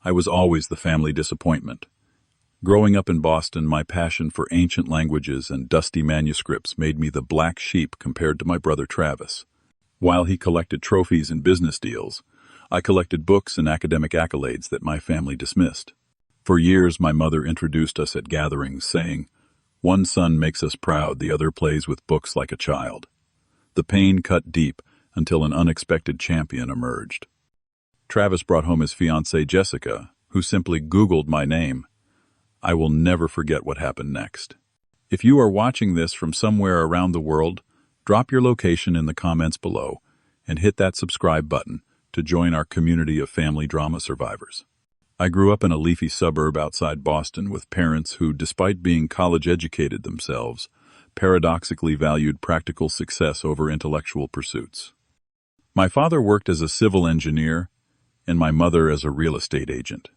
I was always the family disappointment. Growing up in Boston, my passion for ancient languages and dusty manuscripts made me the black sheep compared to my brother Travis. While he collected trophies and business deals, I collected books and academic accolades that my family dismissed. For years, my mother introduced us at gatherings, saying, "One son makes us proud, the other plays with books like a child." The pain cut deep until an unexpected champion emerged. Travis brought home his fiancée Jessica, who simply Googled my name. I will never forget what happened next. If you are watching this from somewhere around the world, drop your location in the comments below and hit that subscribe button to join our community of family drama survivors. I grew up in a leafy suburb outside Boston with parents who, despite being college-educated themselves, paradoxically valued practical success over intellectual pursuits. My father worked as a civil engineer and my mother as a real estate agent.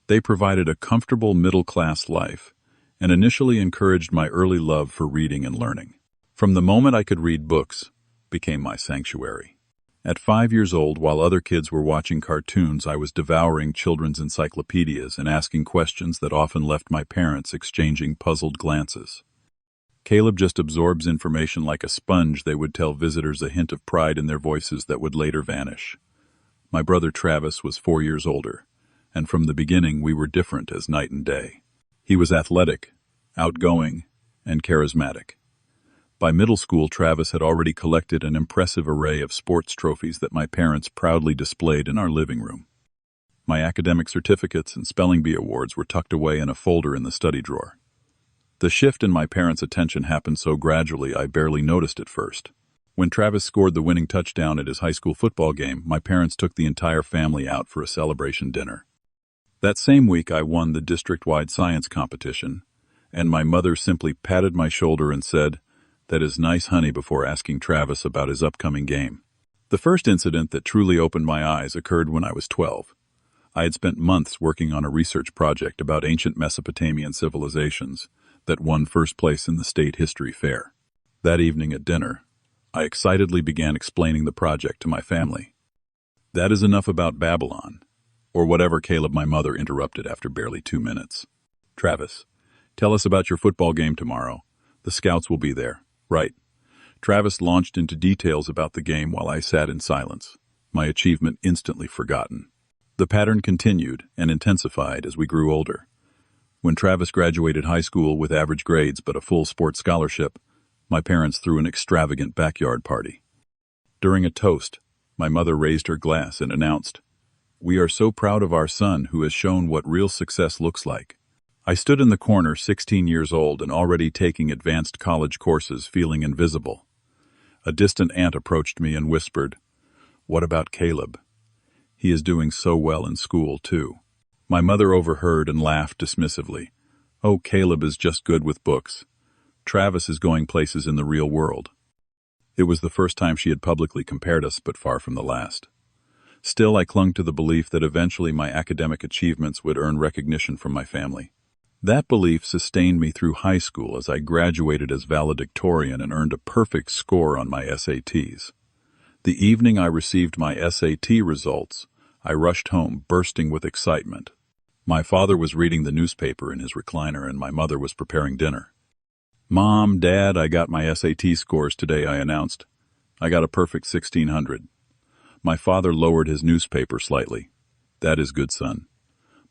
They provided a comfortable middle-class life and initially encouraged my early love for reading and learning. From the moment I could read books, became my sanctuary. At 5 years old, while other kids were watching cartoons, I was devouring children's encyclopedias and asking questions that often left my parents exchanging puzzled glances. Caleb just absorbs information like a sponge, they would tell visitors, a hint of pride in their voices that would later vanish. My brother Travis was 4 years older, and from the beginning we were different as night and day. He was athletic, outgoing, and charismatic. By middle school, Travis had already collected an impressive array of sports trophies that my parents proudly displayed in our living room. My academic certificates and spelling bee awards were tucked away in a folder in the study drawer. The shift in my parents' attention happened so gradually I barely noticed at first. When Travis scored the winning touchdown at his high school football game, my parents took the entire family out for a celebration dinner. That same week, I won the district-wide science competition, and my mother simply patted my shoulder and said, "That is nice, honey," before asking Travis about his upcoming game. The first incident that truly opened my eyes occurred when I was 12. I had spent months working on a research project about ancient Mesopotamian civilizations that won first place in the state history fair. That evening at dinner, I excitedly began explaining the project to my family. "That is enough about Babylon," or whatever Caleb, my mother, interrupted after barely 2 minutes. "Travis, tell us about your football game tomorrow. The scouts will be there." "Right." Travis launched into details about the game while I sat in silence, my achievement instantly forgotten. The pattern continued and intensified as we grew older. When Travis graduated high school with average grades but a full sports scholarship, my parents threw an extravagant backyard party. During a toast, my mother raised her glass and announced, "We are so proud of our son who has shown what real success looks like." I stood in the corner, 16 years old and already taking advanced college courses, feeling invisible. A distant aunt approached me and whispered, "What about Caleb? He is doing so well in school, too." My mother overheard and laughed dismissively. "Oh, Caleb is just good with books. Travis is going places in the real world." It was the first time she had publicly compared us, but far from the last. Still, I clung to the belief that eventually my academic achievements would earn recognition from my family. That belief sustained me through high school as I graduated as valedictorian and earned a perfect score on my SATs. The evening I received my SAT results, I rushed home, bursting with excitement. My father was reading the newspaper in his recliner and my mother was preparing dinner. "Mom, Dad, I got my SAT scores today," I announced. "I got a perfect 1600. My father lowered his newspaper slightly. "That is good, son."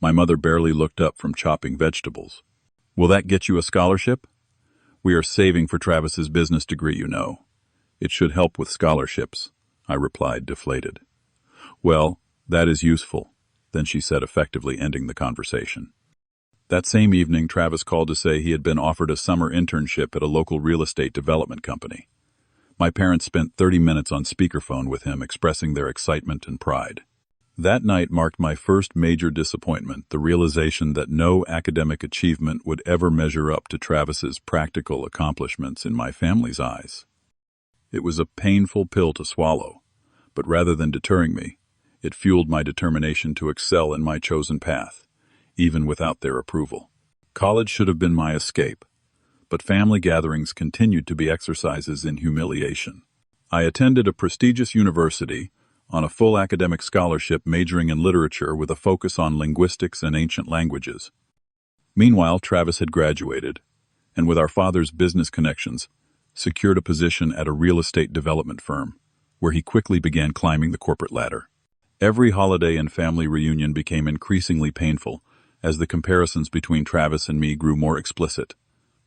My mother barely looked up from chopping vegetables. "Will that get you a scholarship?" "We are saving for Travis's business degree, you know. It should help with scholarships," I replied, deflated. "Well, that is useful," then she said, effectively ending the conversation. That same evening, Travis called to say he had been offered a summer internship at a local real estate development company. My parents spent 30 minutes on speakerphone with him, expressing their excitement and pride. That night marked my first major disappointment, the realization that no academic achievement would ever measure up to Travis's practical accomplishments in my family's eyes. It was a painful pill to swallow, but rather than deterring me, it fueled my determination to excel in my chosen path, even without their approval. College should have been my escape, but family gatherings continued to be exercises in humiliation. I attended a prestigious university on a full academic scholarship majoring in literature with a focus on linguistics and ancient languages. Meanwhile, Travis had graduated, and with our father's business connections, secured a position at a real estate development firm, where he quickly began climbing the corporate ladder. Every holiday and family reunion became increasingly painful as the comparisons between Travis and me grew more explicit.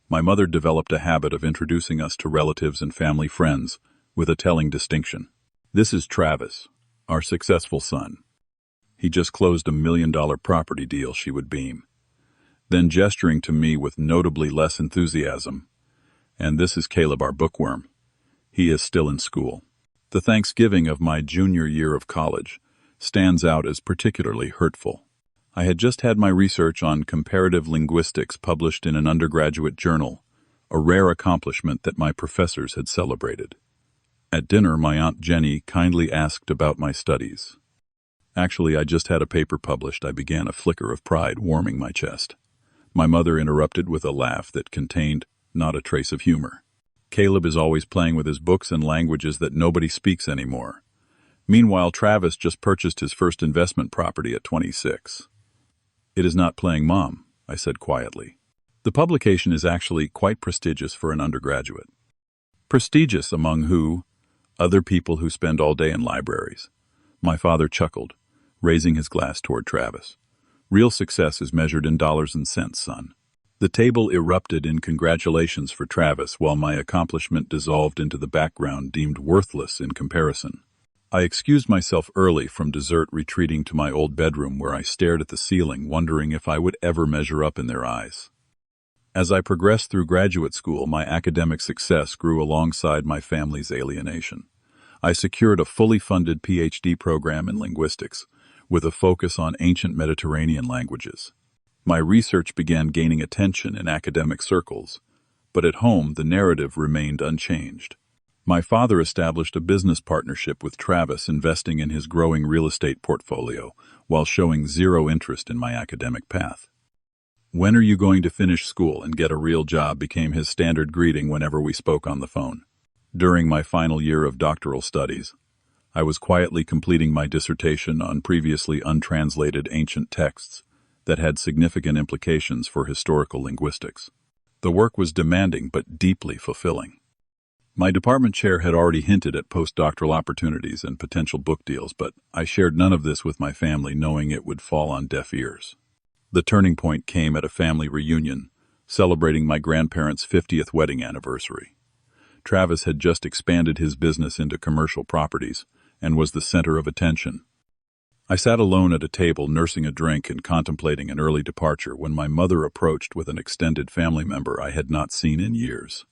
My mother developed a habit of introducing us to relatives and family friends with a telling distinction. "This is Travis, our successful son. He just closed $1 million property deal," she would beam. Then gesturing to me with notably less enthusiasm, "And this is Caleb, our bookworm. He is still in school." The Thanksgiving of my junior year of college stands out as particularly hurtful. I had just had my research on comparative linguistics published in an undergraduate journal, a rare accomplishment that my professors had celebrated. At dinner, my Aunt Jenny kindly asked about my studies. "Actually, I just had a paper published," I began, a flicker of pride warming my chest. My mother interrupted with a laugh that contained not a trace of humor. "Caleb is always playing with his books and languages that nobody speaks anymore. Meanwhile, Travis just purchased his first investment property at 26. "It is not playing, Mom," I said quietly. "The publication is actually quite prestigious for an undergraduate." "Prestigious among who?" "Other people who spend all day in libraries." My father chuckled, raising his glass toward Travis. "Real success is measured in dollars and cents, son." The table erupted in congratulations for Travis, while my accomplishment dissolved into the background, deemed worthless in comparison. I excused myself early from dessert, retreating to my old bedroom where I stared at the ceiling, wondering if I would ever measure up in their eyes. As I progressed through graduate school, my academic success grew alongside my family's alienation. I secured a fully funded PhD program in linguistics, with a focus on ancient Mediterranean languages. My research began gaining attention in academic circles, but at home the narrative remained unchanged. My father established a business partnership with Travis, investing in his growing real estate portfolio, while showing zero interest in my academic path. "When are you going to finish school and get a real job?" became his standard greeting whenever we spoke on the phone. During my final year of doctoral studies, I was quietly completing my dissertation on previously untranslated ancient texts that had significant implications for historical linguistics. The work was demanding but deeply fulfilling. My department chair had already hinted at postdoctoral opportunities and potential book deals, but I shared none of this with my family, knowing it would fall on deaf ears. The turning point came at a family reunion, celebrating my grandparents' 50th wedding anniversary. Travis had just expanded his business into commercial properties and was the center of attention. I sat alone at a table, nursing a drink and contemplating an early departure, when my mother approached with an extended family member I had not seen in years.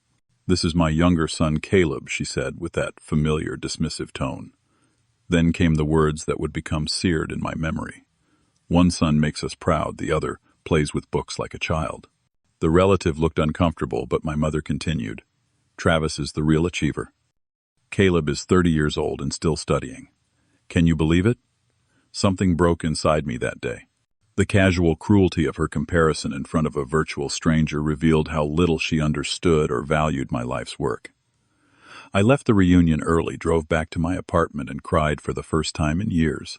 "This is my younger son, Caleb," she said, with that familiar, dismissive tone. Then came the words that would become seared in my memory. "One son makes us proud, the other plays with books like a child." The relative looked uncomfortable, but my mother continued, "Travis is the real achiever. Caleb is 30 years old and still studying. Can you believe it?" Something broke inside me that day. The casual cruelty of her comparison in front of a virtual stranger revealed how little she understood or valued my life's work. I left the reunion early, drove back to my apartment, and cried for the first time in years.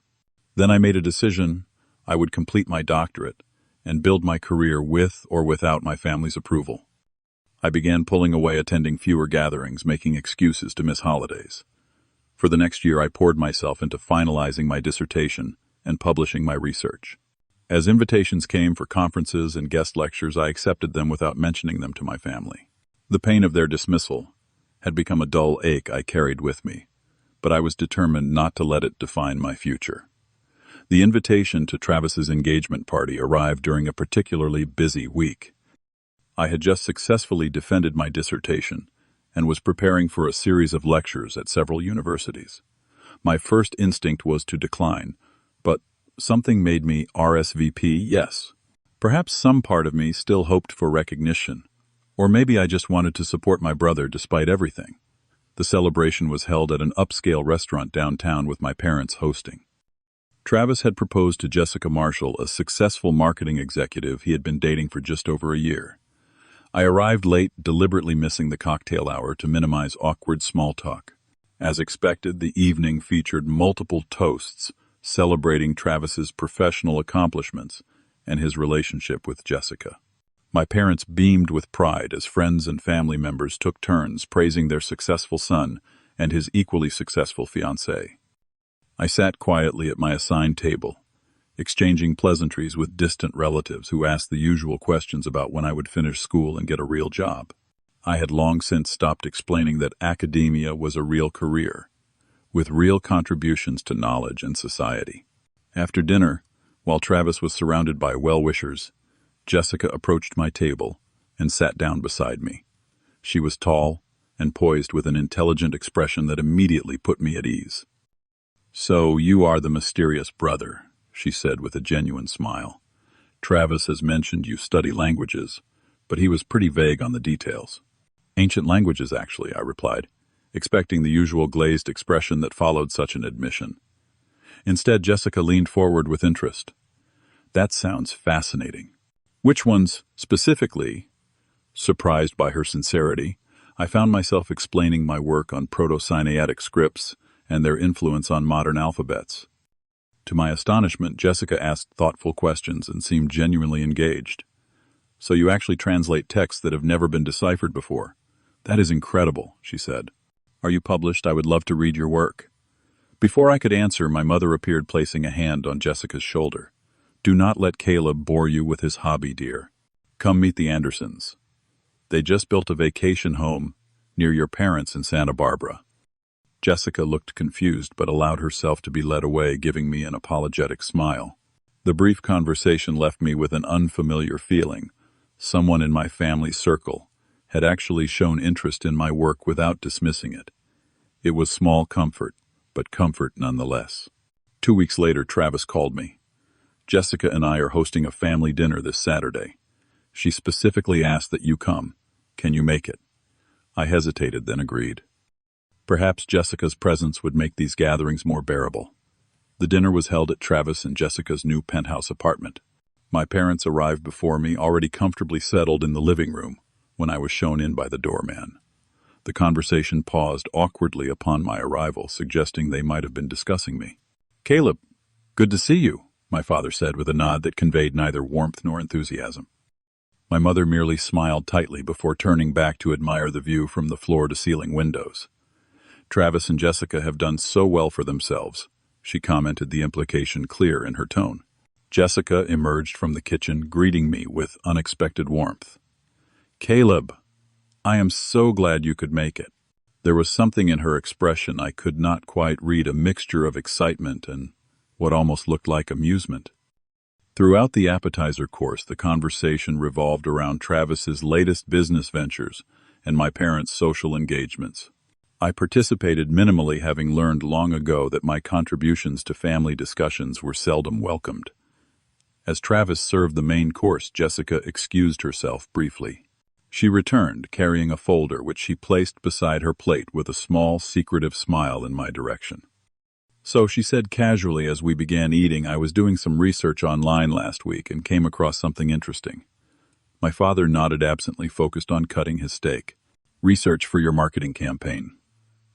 Then I made a decision: I would complete my doctorate and build my career with or without my family's approval. I began pulling away, attending fewer gatherings, making excuses to miss holidays. For the next year, I poured myself into finalizing my dissertation and publishing my research. As invitations came for conferences and guest lectures, I accepted them without mentioning them to my family. The pain of their dismissal had become a dull ache I carried with me, but I was determined not to let it define my future. The invitation to Travis's engagement party arrived during a particularly busy week. I had just successfully defended my dissertation and was preparing for a series of lectures at several universities. My first instinct was to decline, but something made me RSVP yes. Perhaps some part of me still hoped for recognition, or maybe I just wanted to support my brother despite everything. The celebration was held at an upscale restaurant downtown, with my parents hosting. Travis had proposed to Jessica Marshall, a successful marketing executive he had been dating for just over a year. I arrived late, deliberately missing the cocktail hour to minimize awkward small talk. As expected, the evening featured multiple toasts celebrating Travis's professional accomplishments and his relationship with Jessica. My parents beamed with pride as friends and family members took turns praising their successful son and his equally successful fiancée. I sat quietly at my assigned table, exchanging pleasantries with distant relatives who asked the usual questions about when I would finish school and get a real job. I had long since stopped explaining that academia was a real career, with real contributions to knowledge and society. After dinner, while Travis was surrounded by well-wishers, Jessica approached my table and sat down beside me. She was tall and poised with an intelligent expression that immediately put me at ease. "So you are the mysterious brother," she said with a genuine smile. "Travis has mentioned you study languages, but he was pretty vague on the details." "Ancient languages, actually," I replied, expecting the usual glazed expression that followed such an admission. Instead, Jessica leaned forward with interest. "That sounds fascinating." "Which ones, specifically?" Surprised by her sincerity, I found myself explaining my work on Proto-Sinaitic scripts and their influence on modern alphabets. To my astonishment, Jessica asked thoughtful questions and seemed genuinely engaged. "So you actually translate texts that have never been deciphered before? That is incredible," she said. "Are you published? I would love to read your work." Before I could answer, my mother appeared, placing a hand on Jessica's shoulder. "Do not let Caleb bore you with his hobby, dear. Come meet the Andersons. They just built a vacation home near your parents in Santa Barbara." Jessica looked confused but allowed herself to be led away, giving me an apologetic smile. The brief conversation left me with an unfamiliar feeling. Someone in my family circle had actually shown interest in my work without dismissing it. It was small comfort, but comfort nonetheless. 2 weeks later, Travis called me. "Jessica and I are hosting a family dinner this Saturday. She specifically asked that you come. Can you make it?" I hesitated, then agreed. Perhaps Jessica's presence would make these gatherings more bearable. The dinner was held at Travis and Jessica's new penthouse apartment. My parents arrived before me, already comfortably settled in the living room, when I was shown in by the doorman. The conversation paused awkwardly upon my arrival, suggesting they might have been discussing me. "Caleb, good to see you," my father said with a nod that conveyed neither warmth nor enthusiasm. My mother merely smiled tightly before turning back to admire the view from the floor-to-ceiling windows. "Travis and Jessica have done so well for themselves," she commented, the implication clear in her tone. Jessica emerged from the kitchen, greeting me with unexpected warmth. "Caleb, I am so glad you could make it." There was something in her expression I could not quite read, a mixture of excitement and what almost looked like amusement. Throughout the appetizer course, the conversation revolved around Travis's latest business ventures and my parents' social engagements. I participated minimally, having learned long ago that my contributions to family discussions were seldom welcomed. As Travis served the main course, Jessica excused herself briefly. She returned, carrying a folder which she placed beside her plate with a small, secretive smile in my direction. "So," she said casually as we began eating, "I was doing some research online last week and came across something interesting." My father nodded absently, focused on cutting his steak. "Research for your marketing campaign."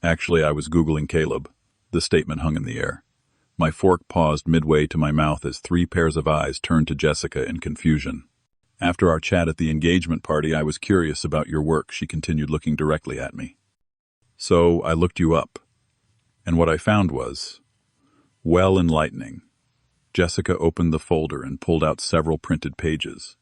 "Actually, I was Googling Caleb." The statement hung in the air. My fork paused midway to my mouth as 3 pairs of eyes turned to Jessica in confusion. "After our chat at the engagement party, I was curious about your work," she continued, looking directly at me. "So I looked you up, and what I found was, well, enlightening." Jessica opened the folder and pulled out several printed pages.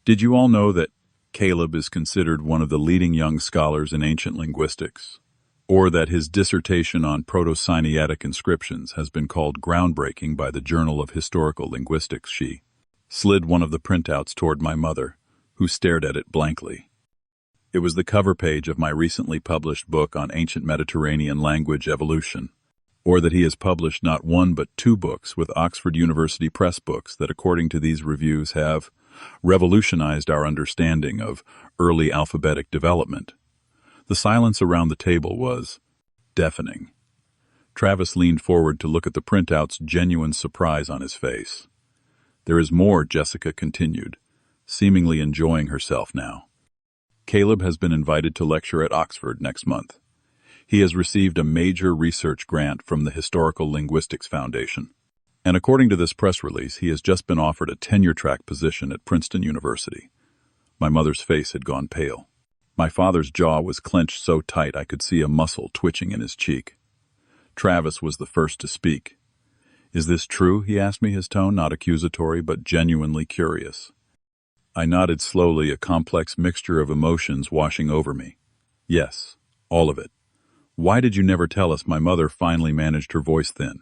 "Did you all know that Caleb is considered one of the leading young scholars in ancient linguistics? Or that his dissertation on Proto-Sinaitic inscriptions has been called groundbreaking by the Journal of Historical Linguistics?" She slid one of the printouts toward my mother, who stared at it blankly. It was the cover page of my recently published book on ancient Mediterranean language evolution. Or that he has published not 1 but 2 books with Oxford University Press books that, according to these reviews, have revolutionized our understanding of early alphabetic development. The silence around the table was deafening. Travis leaned forward to look at the printouts, genuine surprise on his face. "There is more," Jessica continued, seemingly enjoying herself now. "Caleb has been invited to lecture at Oxford next month. He has received a major research grant from the Historical Linguistics Foundation. And according to this press release, he has just been offered a tenure-track position at Princeton University. My mother's face had gone pale. My father's jaw was clenched so tight I could see a muscle twitching in his cheek. Travis was the first to speak. "Is this true?" he asked me, his tone not accusatory but genuinely curious. I nodded slowly, a complex mixture of emotions washing over me. "Yes, all of it." "Why did you never tell us?" My mother finally managed her voice thin.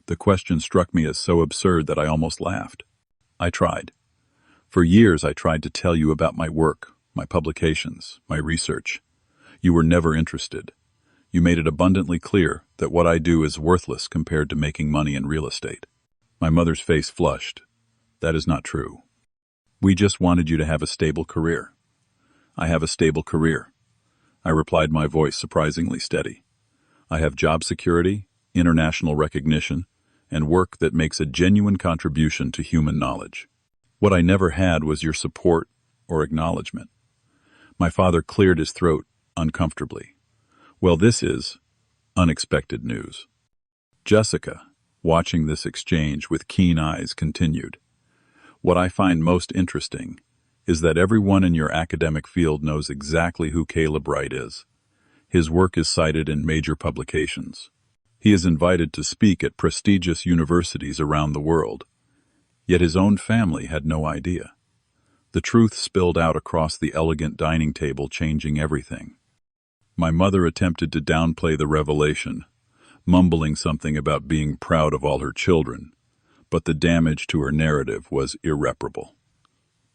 The question struck me as so absurd that I almost laughed. "I tried. For years I tried to tell you about my work, my publications, my research. You were never interested. You made it abundantly clear that what I do is worthless compared to making money in real estate." My mother's face flushed. "That is not true. We just wanted you to have a stable career." "I have a stable career," I replied, my voice surprisingly steady. "I have job security, international recognition, and work that makes a genuine contribution to human knowledge. What I never had was your support or acknowledgement." My father cleared his throat uncomfortably. "Well, this is unexpected news." Jessica, watching this exchange with keen eyes, continued. "What I find most interesting is that everyone in your academic field knows exactly who Caleb Wright is. His work is cited in major publications. He is invited to speak at prestigious universities around the world. Yet his own family had no idea. The truth spilled out across the elegant dining table, changing everything." My mother attempted to downplay the revelation, mumbling something about being proud of all her children, but the damage to her narrative was irreparable.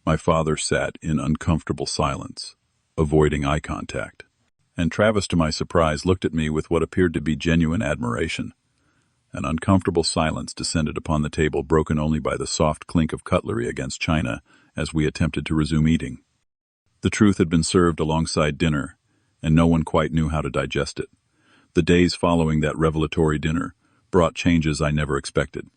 My father sat in uncomfortable silence, avoiding eye contact, and Travis, to my surprise, looked at me with what appeared to be genuine admiration. An uncomfortable silence descended upon the table, broken only by the soft clink of cutlery against china as we attempted to resume eating. The truth had been served alongside dinner, and no one quite knew how to digest it. The days following that revelatory dinner brought changes I never expected.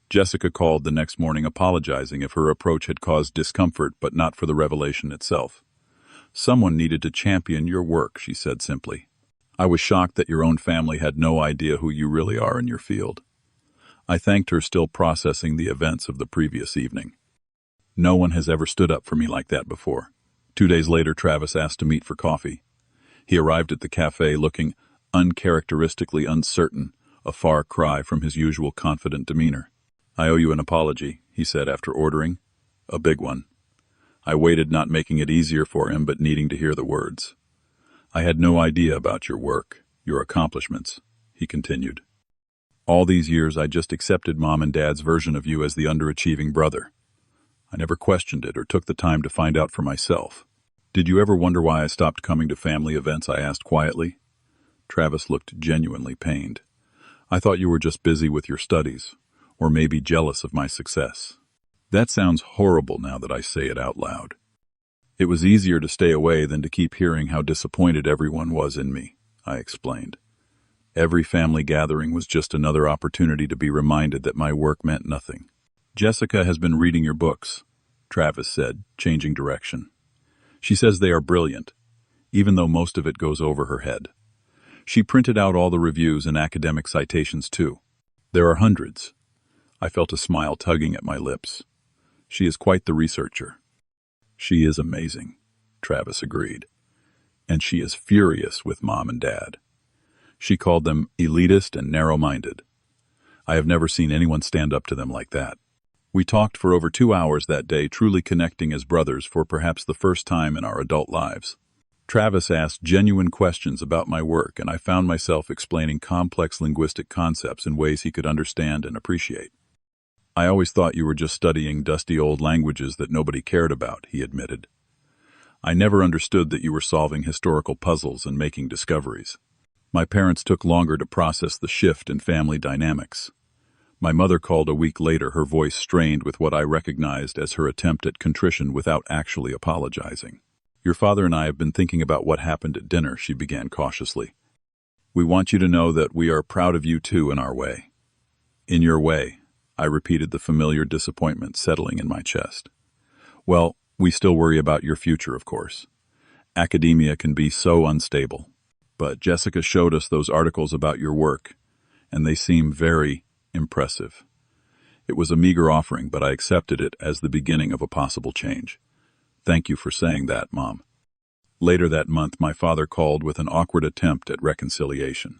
Jessica called the next morning, apologizing if her approach had caused discomfort, but not for the revelation itself. "Someone needed to champion your work," she said simply. "I was shocked that your own family had no idea who you really are in your field." I thanked her, still processing the events of the previous evening. No one has ever stood up for me like that before. 2 days later, Travis asked to meet for coffee. He arrived at the cafe looking uncharacteristically uncertain, a far cry from his usual confident demeanor. "I owe you an apology," he said after ordering. "A big one." I waited, not making it easier for him, but needing to hear the words. "I had no idea about your work, your accomplishments," he continued. "All these years I just accepted Mom and Dad's version of you as the underachieving brother. I never questioned it or took the time to find out for myself." "Did you ever wonder why I stopped coming to family events?" I asked quietly. Travis looked genuinely pained. "I thought you were just busy with your studies, or maybe jealous of my success." That sounds horrible now that I say it out loud. It was easier to stay away than to keep hearing how disappointed everyone was in me, I explained. Every family gathering was just another opportunity to be reminded that my work meant nothing. "Jessica has been reading your books," Travis said, changing direction. "She says they are brilliant, even though most of it goes over her head. She printed out all the reviews and academic citations too. There are hundreds." I felt a smile tugging at my lips. "She is quite the researcher." "She is amazing," Travis agreed. "And she is furious with Mom and Dad. She called them elitist and narrow-minded. I have never seen anyone stand up to them like that." We talked for over 2 hours that day, truly connecting as brothers for perhaps the first time in our adult lives. Travis asked genuine questions about my work, and I found myself explaining complex linguistic concepts in ways he could understand and appreciate. "I always thought you were just studying dusty old languages that nobody cared about," he admitted. "I never understood that you were solving historical puzzles and making discoveries." My parents took longer to process the shift in family dynamics. My mother called a week later, her voice strained with what I recognized as her attempt at contrition without actually apologizing. "Your father and I have been thinking about what happened at dinner," she began cautiously. "We want you to know that we are proud of you too, in our way." "In your way," I repeated, the familiar disappointment settling in my chest. "Well, we still worry about your future, of course. Academia can be so unstable." but Jessica showed us those articles about your work, and they seem very impressive. It was a meager offering, but I accepted it as the beginning of a possible change. Thank you for saying that, Mom. Later that month, my father called with an awkward attempt at reconciliation.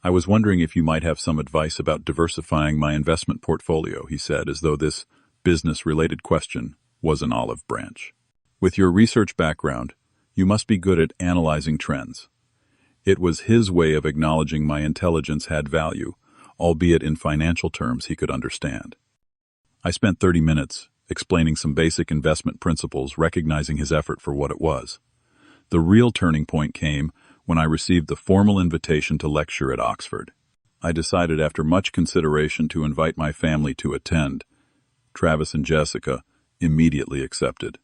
I was wondering if you might have some advice about diversifying my investment portfolio, he said, as though this business-related question was an olive branch. With your research background, you must be good at analyzing trends. It was his way of acknowledging my intelligence had value, albeit in financial terms he could understand. I spent 30 minutes explaining some basic investment principles, recognizing his effort for what it was. The real turning point came when I received the formal invitation to lecture at Oxford. I decided after much consideration to invite my family to attend. Travis and Jessica immediately accepted.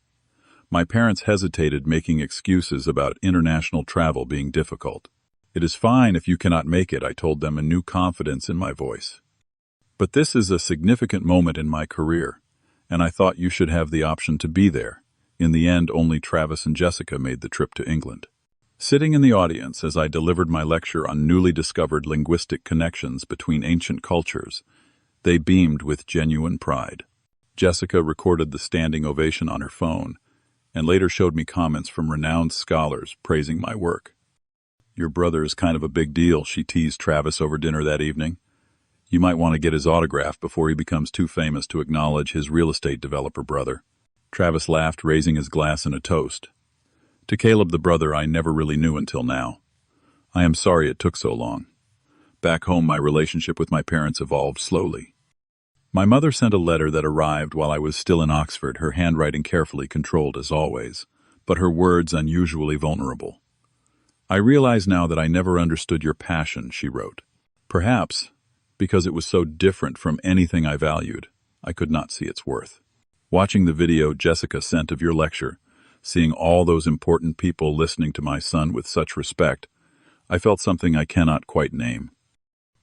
My parents hesitated, making excuses about international travel being difficult. It is fine if you cannot make it, I told them, a new confidence in my voice. But this is a significant moment in my career, and I thought you should have the option to be there. In the end, only Travis and Jessica made the trip to England. Sitting in the audience as I delivered my lecture on newly discovered linguistic connections between ancient cultures, they beamed with genuine pride. Jessica recorded the standing ovation on her phone, and later showed me comments from renowned scholars praising my work. Your brother is kind of a big deal, she teased Travis over dinner that evening. You might want to get his autograph before he becomes too famous to acknowledge his real estate developer brother. Travis laughed, raising his glass in a toast. To Caleb, the brother I never really knew until now. I am sorry it took so long. Back home, my relationship with my parents evolved slowly. My mother sent a letter that arrived while I was still in Oxford, her handwriting carefully controlled as always, but her words unusually vulnerable. I realize now that I never understood your passion, she wrote. Perhaps, because it was so different from anything I valued, I could not see its worth. Watching the video Jessica sent of your lecture, seeing all those important people listening to my son with such respect, I felt something I cannot quite name.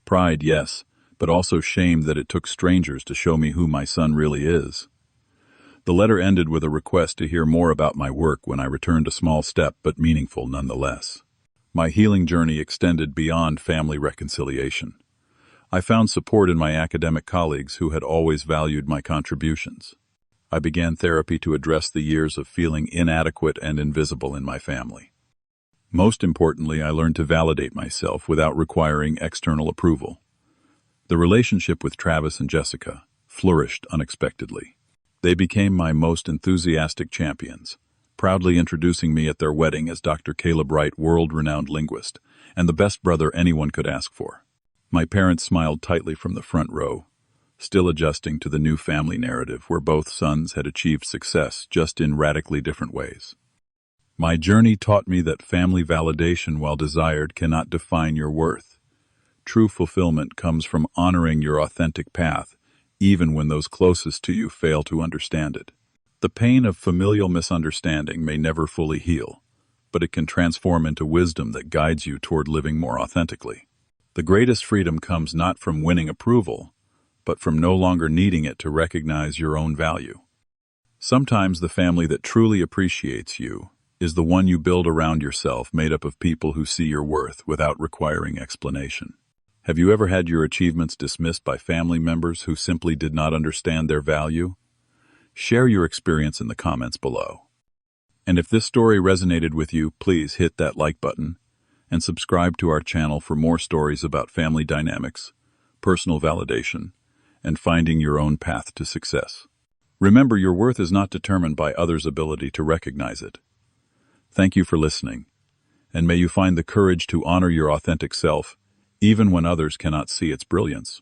Pride, yes, but also shame that it took strangers to show me who my son really is. The letter ended with a request to hear more about my work when I returned, a small step but meaningful nonetheless. My healing journey extended beyond family reconciliation. I found support in my academic colleagues who had always valued my contributions. I began therapy to address the years of feeling inadequate and invisible in my family. Most importantly, I learned to validate myself without requiring external approval. The relationship with Travis and Jessica flourished unexpectedly. They became my most enthusiastic champions, proudly introducing me at their wedding as Dr. Caleb Wright, world-renowned linguist, and the best brother anyone could ask for. My parents smiled tightly from the front row, still adjusting to the new family narrative where both sons had achieved success just in radically different ways. My journey taught me that family validation, while desired, cannot define your worth. True fulfillment comes from honoring your authentic path, even when those closest to you fail to understand it. The pain of familial misunderstanding may never fully heal, but it can transform into wisdom that guides you toward living more authentically. The greatest freedom comes not from winning approval, but from no longer needing it to recognize your own value. Sometimes the family that truly appreciates you is the one you build around yourself, made up of people who see your worth without requiring explanation. Have you ever had your achievements dismissed by family members who simply did not understand their value? Share your experience in the comments below. And if this story resonated with you, please hit that like button and subscribe to our channel for more stories about family dynamics, personal validation, and finding your own path to success. Remember, your worth is not determined by others' ability to recognize it. Thank you for listening, and may you find the courage to honor your authentic self, even when others cannot see its brilliance.